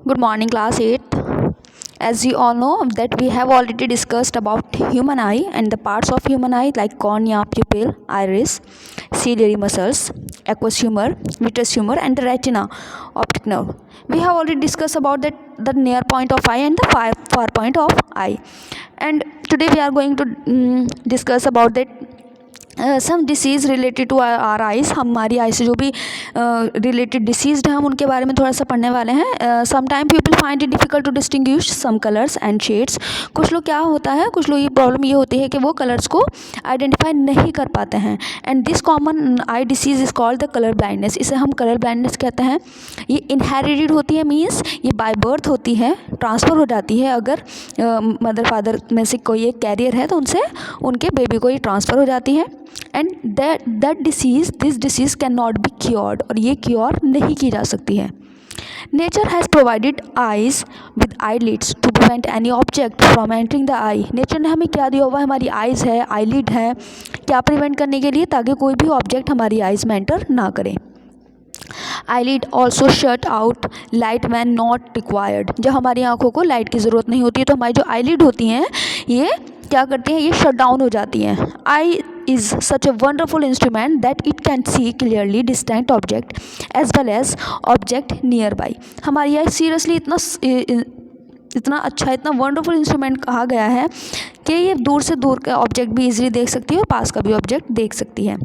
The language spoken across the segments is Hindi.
Good morning, class 8. As you all know that we have already discussed about human eye and the parts of human eye like cornea, pupil, iris, ciliary muscles, aqueous humor, vitreous humor and the retina, optic nerve. We have already discussed about that the near point of eye and the far point of eye. And today we are going to discuss about that some disease related to our eyes. हमारी आई से जो भी रिलेटेड डिसीज़ हैं हम उनके बारे में थोड़ा सा पढ़ने वाले हैं. Some time people find it difficult to distinguish some colours and shades. कुछ लोग क्या होता है, कुछ लोग ये प्रॉब्लम ये होती है कि वो कलर्स को आइडेंटिफाई नहीं कर पाते हैं. And this common I disease is called the colour blindness. इसे हम कलर ब्लाइंडनेस कहते हैं. ये इनहेरिटेड होती है, मीन्स ये बाय बर्थ होती है, ट्रांसफ़र हो जाती है. अगर मदर फादर में से कोई एक कैरियर है तो उनसे उनके बेबी को ये ट्रांसफ़र हो जाती है. And this disease cannot be cured. और ये क्योर नहीं की जा सकती है. Nature has provided eyes with eyelids to prevent any object from entering the eye. नेचर ने हमें क्या दिया हुआ है, हमारी आइज़ है, आईलिड है, क्या प्रिवेंट करने के लिए, ताकि कोई भी ऑब्जेक्ट हमारी आइज़ में एंटर ना करे. Eyelid also shut out light when not required. जब हमारी आँखों को लाइट की ज़रूरत नहीं होती है तो हमारी जो आईलिड होती हैं ये क्या करती हैं, ये शट डाउन हो जाती हैं. आई is such a wonderful instrument that it can see clearly distant object as well as object nearby. हमारी आई सीरियसली इतना अच्छा, इतना वंडरफुल इंस्ट्रूमेंट कहा गया है कि ये दूर से दूर का ऑब्जेक्ट भी इजीली देख सकती है और पास का भी ऑब्जेक्ट देख सकती है.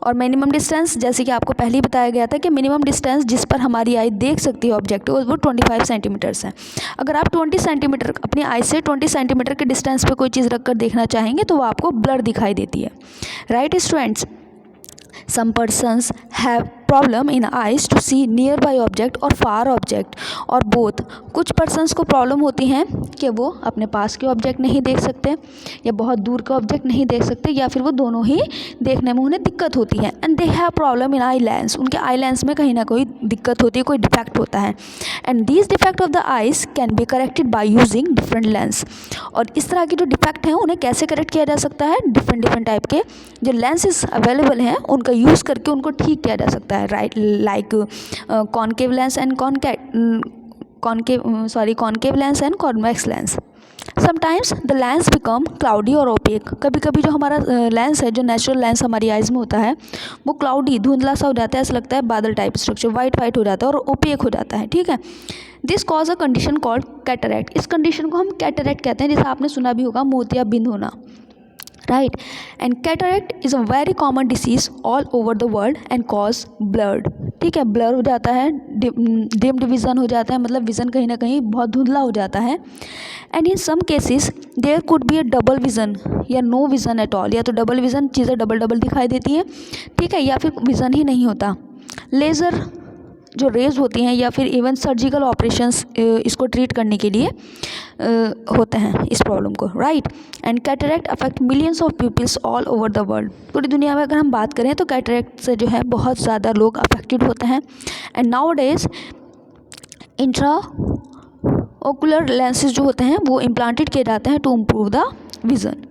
और मिनिमम डिस्टेंस, जैसे कि आपको पहले ही बताया गया था कि मिनिमम डिस्टेंस जिस पर हमारी आई देख सकती है ऑब्जेक्ट वो 25 सेंटीमीटर्स है. अगर आप 20 सेंटीमीटर अपनी आई से 20 सेंटीमीटर के डिस्टेंस पे कोई चीज़ रख कर देखना चाहेंगे तो वो आपको ब्लर दिखाई देती है. Right students, some persons have problem in eyes to see nearby object और far object और both. कुछ persons को problem होती हैं कि वो अपने पास के ऑब्जेक्ट नहीं देख सकते या बहुत दूर के ऑब्जेक्ट नहीं देख सकते, या फिर वो दोनों ही देखने में उन्हें दिक्कत होती है. And they have problem in eye lens. उनके आई लेंस में कहीं ना कोई दिक्कत होती है, कोई डिफेक्ट होता है. And this defect of the eyes can be corrected by using different lens. और इस तरह के जो डिफेक्ट हैं उन्हें कैसे करेक्ट किया जा सकता है, डिफरेंट टाइप के जो लेंसेज अवेलेबल हैं उनका यूज़ करके उनको ठीक किया जा सकता है. Right, like concave lens and concave lens and convex lens. Sometimes the lens become cloudy और ओपेक. कभी कभी जो हमारा लेंस है, जो नेचुरल लेंस हमारी आइज़ में होता है, वो क्लाउडी, धुंधला सा हो जाता है, ऐसा लगता है बादल टाइप स्ट्रक्चर, वाइट हो जाता है और ओपेक हो जाता है. ठीक है, this cause a condition called cataract. इस कंडीशन को हम कैटरैक्ट कहते हैं, जैसे आपने सुना भी होगा मोतियाबिंद होना. Right, and cataract is a very common disease all over the world and cause blurred. ठीक है, ब्लर हो जाता है, डिम्ड विज़न हो जाता है, मतलब विज़न कहीं ना कहीं बहुत धुंधला हो जाता है. And in some cases there could be a double vision या नो विज़न एट ऑल. या तो डबल विज़न, चीज़ें डबल दिखाई देती हैं, ठीक है, या फिर विज़न ही नहीं होता. लेज़र जो रेज होती हैं या फिर इवन सर्जिकल ऑपरेशंस इसको ट्रीट करने के लिए होते हैं इस प्रॉब्लम को. Right, and cataract affect millions of peoples all over the world. पूरी दुनिया में अगर हम बात करें तो कैटरैक्ट से जो है बहुत ज़्यादा लोग अफेक्टेड होते हैं. And nowadays intraocular lenses जो होते हैं वो इम्प्लांटेड किए जाते हैं to improve the vision.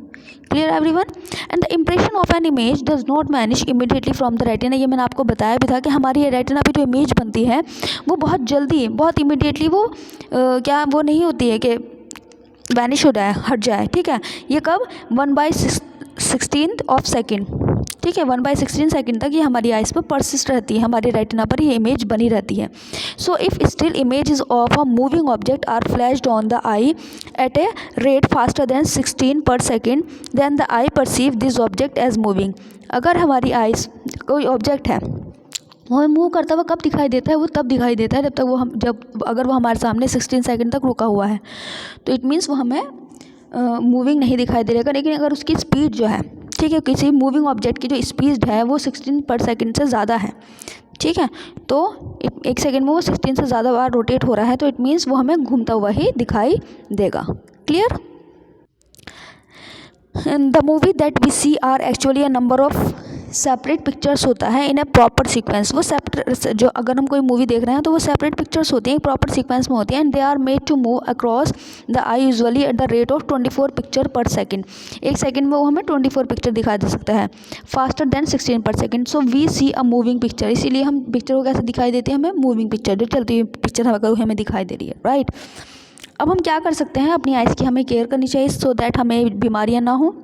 Clear everyone. And the impression of an image does not vanish immediately from the retina. ये मैंने आपको बताया भी था कि हमारी ये रेटिना पे जो इमेज बनती है वो बहुत जल्दी, बहुत इमीडिएटली वो वो नहीं होती है कि वैनिश हो जाए, हट जाए. ठीक है, ये कब 1/16 ऑफ सेकेंड, ठीक है, 1/16 सेकेंड तक ये हमारी आइज़ पर परसिस्ट रहती है, हमारी रेटिना पर ये इमेज बनी रहती है. So if still images of a moving object are flashed on the eye at a rate faster than 16 per second then the eye perceive this object as moving. अगर हमारी आइज़ कोई ऑब्जेक्ट है वो मूव करता हुआ कब दिखाई देता है, वो तब दिखाई देता है जब तक अगर वो हमारे सामने 16 सेकेंड तक रुका हुआ है तो इट मीन्स वो हमें मूविंग नहीं दिखाई दे रहेगा. लेकिन अगर उसकी स्पीड जो है, ठीक है, किसी मूविंग ऑब्जेक्ट की जो स्पीड है वो 16 पर सेकेंड से ज़्यादा है, ठीक है, तो एक सेकेंड में वो 16 से ज़्यादा बार रोटेट हो रहा है तो इट मीन्स वो हमें घूमता हुआ ही दिखाई देगा. Clear. The movie that we see are actually a number of separate pictures होता है इन ए प्रॉपर सीक्वेंस। वो सेपरेट, जो अगर हम कोई मूवी देख रहे हैं तो वो सेपरेट पिक्चर्स होती हैं, प्रॉपर सीक्वेंस में होती हैं, and they are made to move across the eye usually at the rate of 24 picture per second. एक सेकेंड में वो हमें 24 पिक्चर दिखा दे सकता है, faster than 16 per second. So we see a moving picture, इसीलिए हम पिक्चर को कैसे दिखाई देती है, हमें मूविंग पिक्चर, जो चलती हुई पिक्चर हमें दिखाई दे रही है, राइट। अब हम क्या कर सकते हैं, अपनी आइज़ की हमें केयर करनी चाहिए सो दैट हमें बीमारियां ना हो।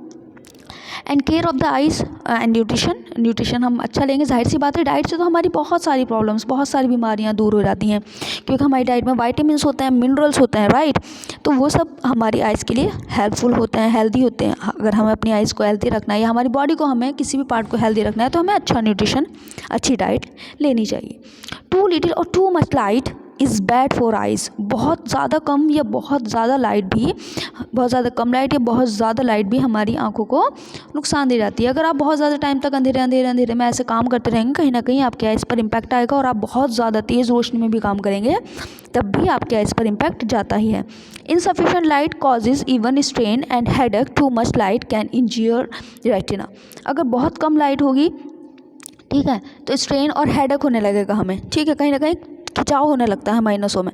And care of the eyes and nutrition हम अच्छा लेंगे, जाहिर सी बात है डाइट से तो हमारी बहुत सारी प्रॉब्लम्स, बहुत सारी बीमारियां दूर हो जाती हैं, क्योंकि हमारी डाइट में वाइटामिन्स होते हैं, मिनरल्स होते हैं, राइट। तो वो सब हमारी आइज़ के लिए हेल्पफुल होते हैं, हेल्दी होते हैं। अगर हमें अपनी आइज़ को हेल्दी रखना है या हमारी बॉडी को, हमें किसी भी पार्ट को हेल्दी रखना है, तो हमें अच्छा न्यूट्रिशन, अच्छी डाइट लेनी चाहिए। टू लिटिल और too much light is bad for eyes. बहुत ज़्यादा कम या बहुत ज़्यादा लाइट भी, बहुत ज़्यादा कम लाइट या बहुत ज़्यादा लाइट भी हमारी आंखों को नुकसान दे जाती है। अगर आप बहुत ज़्यादा टाइम तक अंधेरे में ऐसे काम करते रहेंगे, कहीं ना कहीं आपके आइज़ पर इम्पैक्ट आएगा, और आप बहुत ज़्यादा तेज़ रोशनी में भी काम करेंगे तब भी आपके आइज़ पर इम्पैक्ट जाता ही है। Insufficient light causes even strain and headache. Too much light can इंज्योर retina. अगर बहुत कम लाइट होगी, ठीक है, तो स्ट्रेन और हेडेक होने लगेगा हमें, ठीक है, कहीं ना कहीं खिंचाव होने लगता है माइनसों में।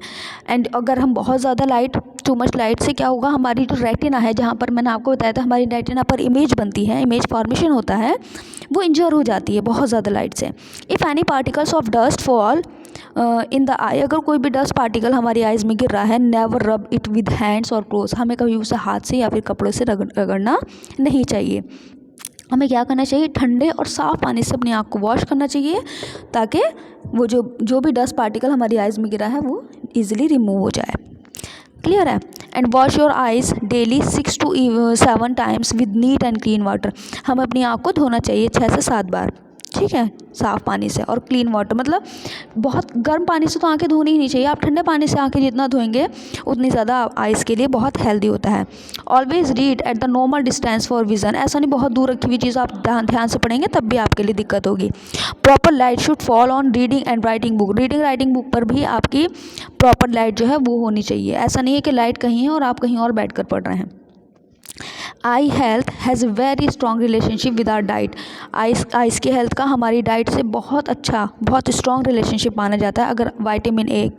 एंड अगर हम बहुत ज़्यादा लाइट, टू मच लाइट से क्या होगा, हमारी जो रेटिना है, जहाँ पर मैंने आपको बताया था हमारी रेटिना पर इमेज बनती है, इमेज फॉर्मेशन होता है, वो इंजर हो जाती है बहुत ज़्यादा लाइट से। If any particles of dust fall in the eye, अगर कोई भी डस्ट पार्टिकल हमारी आइज़ में गिर रहा है, never rub it with hands और क्लोथ्स। हमें कभी उसे हाथ से या फिर कपड़ों से रगड़ना नहीं चाहिए। हमें क्या करना चाहिए, ठंडे और साफ़ पानी से अपनी आँख को वॉश करना चाहिए, ताकि वो जो भी डस्ट पार्टिकल हमारी आइज़ में गिरा है वो ईजिली रिमूव हो जाए। क्लियर है। And wash your eyes daily 6 to 7 times with neat and clean water. हमें अपनी आँख को धोना चाहिए 6 से 7 बार, ठीक है, साफ़ पानी से और क्लीन वाटर। मतलब बहुत गर्म पानी से तो आंखें धोनी ही नहीं चाहिए, आप ठंडे पानी से आंखें जितना धोएंगे उतनी ज़्यादा आइज़ के लिए बहुत हेल्दी होता है। Always read at the normal distance for vision. ऐसा नहीं बहुत दूर रखी हुई चीज़ आप ध्यान से पढ़ेंगे तब भी आपके लिए दिक्कत होगी। Proper light should fall on reading and writing book. Reading writing book पर भी आपकी प्रॉपर लाइट जो है वो होनी चाहिए। ऐसा नहीं है कि लाइट कहीं है और आप कहीं और बैठ कर पढ़ रहे हैं। Eye health has a very strong relationship with our diet. Eyes की हेल्थ का हमारी डाइट से बहुत अच्छा, बहुत स्ट्रॉन्ग रिलेशनशिप माना जाता है। अगर विटामिन ए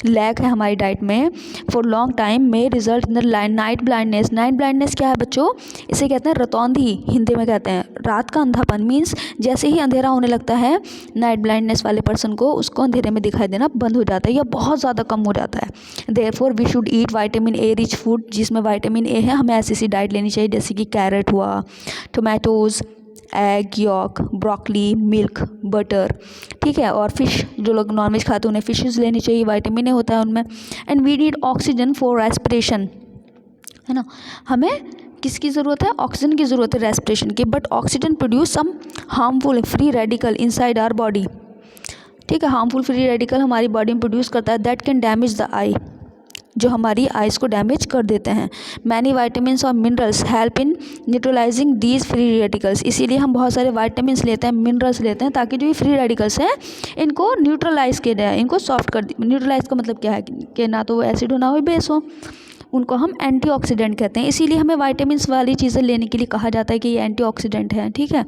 लैक है हमारी डाइट में फॉर लॉन्ग टाइम में result in night blindness. Night blindness क्या है बच्चों, इसे कहते हैं रतौंधी, हिंदी में कहते हैं रात का अंधापन। मीन्स जैसे ही अंधेरा होने लगता है नाइट ब्लाइंडनेस वाले पर्सन को, उसको अंधेरे में दिखाई देना बंद हो जाता है या बहुत ज़्यादा कम हो जाता है। Therefore we should eat vitamin A rich food, जिसमें विटामिन ए है। हमें ऐसी डाइट लेनी चाहिए जैसे कि कैरेट हुआ, tomatoes, egg York, broccoli, milk, butter, ठीक है, और फिश, जो लोग नॉनवेज खाते हैं उन्हें फिशेस लेनी चाहिए, विटामिन ए होता है उनमें। And we need oxygen for respiration, है ना। हमें किसकी ज़रूरत है, ऑक्सीजन की ज़रूरत है रेस्पिरेशन की। But oxygen produce some harmful free radical inside our body, ठीक है, हार्मफुल फ्री रेडिकल हमारी बॉडी में प्रोड्यूस करता है, that can damage the eye, जो हमारी आइज़ को डैमेज कर देते हैं। मैनी वाइटामिन्स और minerals help in neutralising these free radicals. इसीलिए हम बहुत सारे वाइटामिन्स लेते हैं, मिनरल्स लेते हैं, ताकि जो ये फ्री रेडिकल्स हैं इनको न्यूट्रलाइज किया जाए, इनको सॉफ्ट कर। न्यूट्रलाइज का मतलब क्या है कि ना तो वो एसिड हो ना हो बेस हो, उनको हम एंटीऑक्सीडेंट कहते हैं। इसीलिए हमें वाइटामिन्स वाली चीज़ें लेने के लिए कहा जाता है कि ये एंटीऑक्सीडेंट है, ठीक है।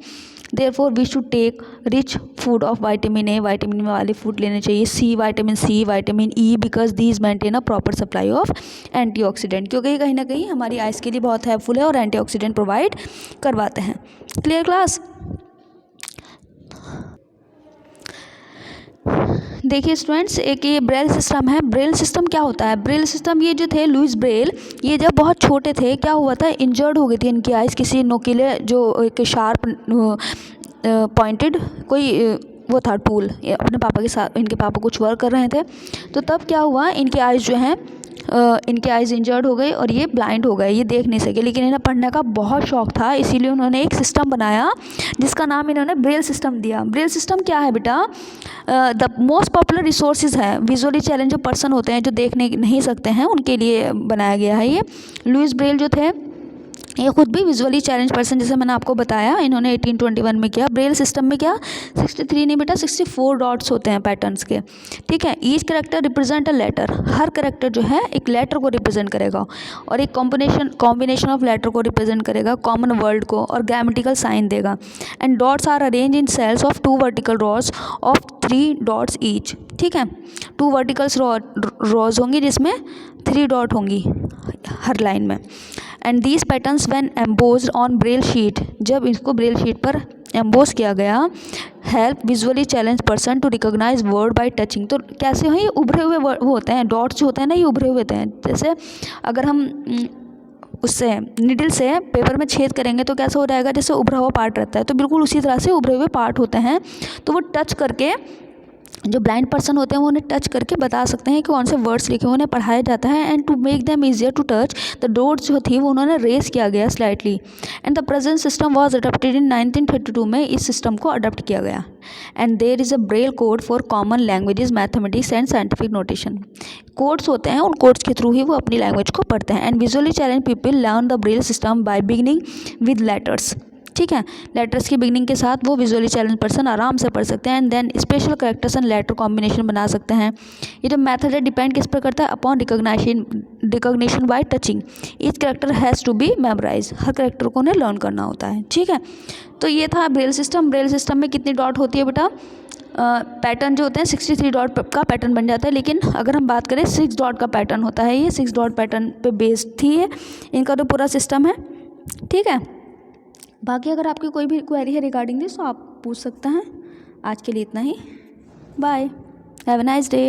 Therefore we should take rich food of vitamin A, vitamin वाले फूड लेने चाहिए। C, vitamin C, vitamin E, because these maintain a proper supply of antioxidant, क्योंकि कहीं ना कहीं हमारी आइज़ के लिए बहुत हेल्पफुल है और एंटीऑक्सीडेंट प्रोवाइड करवाते हैं। Clear class. देखिए स्टूडेंट्स, एक ये ब्रेल सिस्टम है। ब्रेल सिस्टम क्या होता है, ब्रेल सिस्टम, ये जो थे लुइस ब्रेल, ये जब बहुत छोटे थे क्या हुआ था, इंजर्ड हो गई थी इनकी आइज़, किसी नुकीले जो एक शार्प पॉइंटेड कोई वो था टूल, अपने पापा के साथ, इनके पापा कुछ वर्क कर रहे थे, तो तब क्या हुआ, इनकी आइज़ जो हैं इनकी आइज़ इंजर्ड हो गई और ये ब्लाइंड हो गए, ये देख नहीं सके। लेकिन इन्हें पढ़ने का बहुत शौक था, इसीलिए उन्होंने एक सिस्टम बनाया जिसका नाम इन्होंने ब्रेल सिस्टम दिया। ब्रेल सिस्टम क्या है बेटा, द मोस्ट पॉपुलर रिसोर्सेज है विजुअली चैलेंज, जो पर्सन होते हैं जो देख नहीं सकते हैं उनके लिए बनाया गया है ये। लुइस ब्रेल जो थे ये खुद भी विजुअली चैलेंज पर्सन, जैसे मैंने आपको बताया, इन्होंने 1821 में किया। ब्रेल सिस्टम में क्या 63 नहीं बेटा 64 डॉट्स होते हैं पैटर्न्स के, ठीक है। Each character represent a letter, हर करेक्टर जो है एक लेटर को रिप्रेजेंट करेगा और एक कॉम्बिनेशन ऑफ लेटर को रिप्रेजेंट करेगा, कॉमन वर्ड को, और ग्रामेटिकल साइन देगा। And dots are arrange in cells of 2 vertical rows of 3 dots each, ठीक है। 2 वर्टिकल्स रॉज होंगी जिसमें 3 डॉट होंगी हर लाइन में। And these patterns when embossed on Braille sheet, जब इसको ब्रेल शीट पर एम्बोज किया गया, help visually challenge person to recognise word by touching. तो कैसे हैं ये उभरे हुए वो होते हैं, डॉट्स जो होते हैं ना ये उभरे हुए होते हैं। जैसे अगर हम उससे निडल से पेपर में छेद करेंगे तो कैसा हो जाएगा, जैसे उभरा हुआ पार्ट रहता है, तो बिल्कुल उसी तरह से उभरे हुए पार्ट होते हैं। तो वो टच करके, जो ब्लाइंड पर्सन होते हैं वो उन्हें टच करके बता सकते हैं कि कौन से वर्ड्स लिखे हुए उन्हें पढ़ाया जाता है। And to make them easier to touch, the dots जो थी वो उन्होंने रेस किया गया slightly. And the present system was adopted in 1932 में इस सिस्टम को अडॉप्ट किया गया। And there is a Braille code for common languages, mathematics and scientific notation. Codes होते हैं, उन कोड्स के थ्रू ही वो अपनी लैंग्वेज को पढ़ते हैं। And visually challenge people learn the Braille system by beginning with letters, ठीक है। लेटर्स की बिगनिंग के साथ वो विजुअली चैलेंज पर्सन आराम से पढ़ सकते हैं। And then special characters and letter combination बना सकते हैं। ये जो मेथड है डिपेंड किस पर करता है, upon recognition by touching. Each character has to be memorise, हर कैरेक्टर को उन्हें लर्न करना होता है, ठीक है। तो ये था ब्रेल सिस्टम। ब्रेल सिस्टम में कितनी डॉट होती है बेटा, पैटर्न जो होते हैं 63 डॉट का पैटर्न बन जाता है। लेकिन अगर हम बात करें 6 डॉट का पैटर्न होता है, ये 6 डॉट पैटर्न पे बेस्ड थी ये इनका जो पूरा सिस्टम है, ठीक है। बाकी अगर आपकी कोई भी क्वेरी है रिगार्डिंग दिस तो आप पूछ सकते हैं। आज के लिए इतना ही, bye, have a nice day.